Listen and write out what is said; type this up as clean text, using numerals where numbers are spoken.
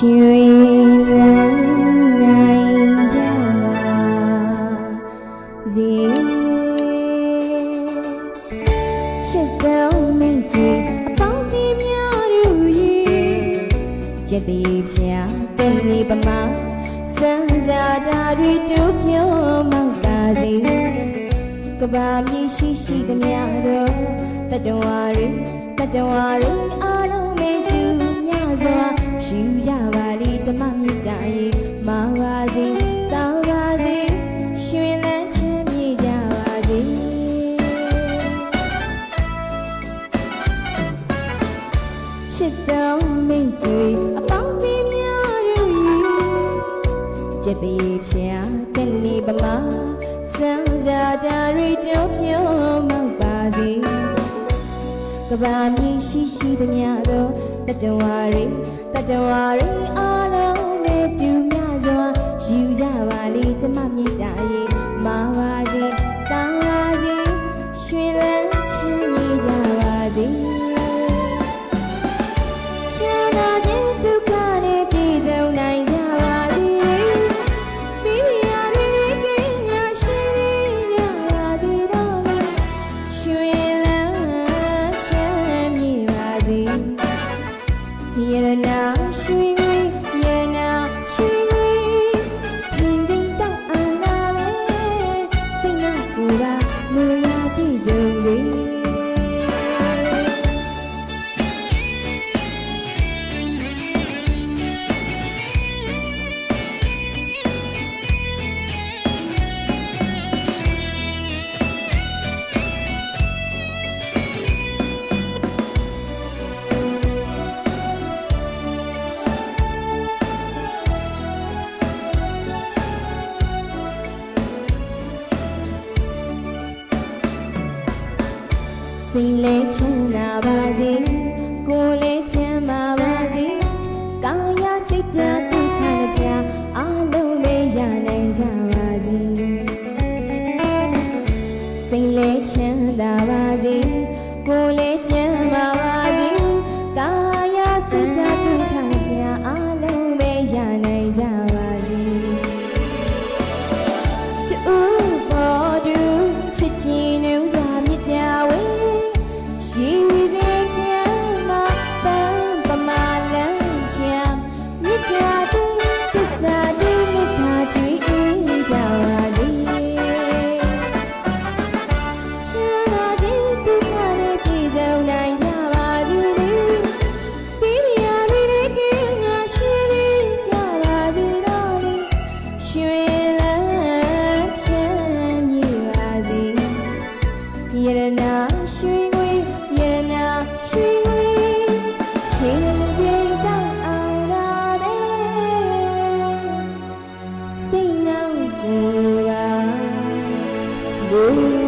ရှင်လန်းနိုင်ကြပါစေချစ်တော်မင်းစီအပေါင်းဒီများတို့ရဲ့ကျက်တီဖြာတဲ့နေပမာစံစားတာတွေတို့ပြောမောက်ပါစေကဘာမြေရှိရှိသမျှတို့တတဝါတွေအားလုံးနဲ့တူမြစွာရှူကြပါလိကျမမြတ်ရေမာပါစေတောင်းပါစေရွှင်လန်းချမ်းမြေကြပါစေချစ်တော်မိတ်ဆွေအပေါင်းအများတို့ကျက်သေးဖြာတဲ့နေပမာစံစားတာတွေတို့ပြောမောက်ပါစေကဘာမြေရှိရှိသမျှသောတတဝါတွေအားလုံးနဲ့တူမြစွာယူကြပါလေကျမမြတ်ရေမာပါစေတောင်းပါစေရွှင်လန်းချမ်းမြေကြပါစေချမ်းသာခြင်းဒုက္ခနဲ့ပြည့်စုံနိုင်ကြပါစေမိမိရာတွေကင်းညာရှိကြပါစေတော့ရွှင်လန်းချမ်းမြေပါစေရတနာရွှင်ရတနာရွှင်ထင်းထင်းတောက်အားလာပဲစိတ်နှကိုယ်ပါလူရပြည့်စုံစေစိတ်လေးချမ်းသာပါစေကိုယ်လေးချမ်းသာပါစေကာယစိတ်ဓာတ်ဒုက္ခနဲ့ပြအားလုံးလေးရနိုင်ကြပါစေစိတ်လေးချမ်းသာပါစေကိုယ်လေးချမ်းသာပါစေကာယစိတ်ဓာတ်ဒုက္ခနဲ့ပြအားလုံးလေးရနိုင်ကြပါစေတူပေါ်တူချစ်ချင်းနှူးစွာမြတ်ကြဝေရှိစေချမ်းမှာပန်းပမာလန်းချမ်းမြတ်ကြတူသစ္စာတူမြတ်သာချွေကြပါစေချမ်းသာခြင်းဒုက္ခနဲ့ပြည့်စုံနိုင်ကြပါစေမိမိရာတွေကင်းညာရှိကြပါစေတော့ရွှင်လန်းချမ်းမြေပါစေရတနာရွှင်ရတနာရွှင်ထင်းထင်းတောက်အားလာပဲစိတ်နှောက်ကိုယ်ပါ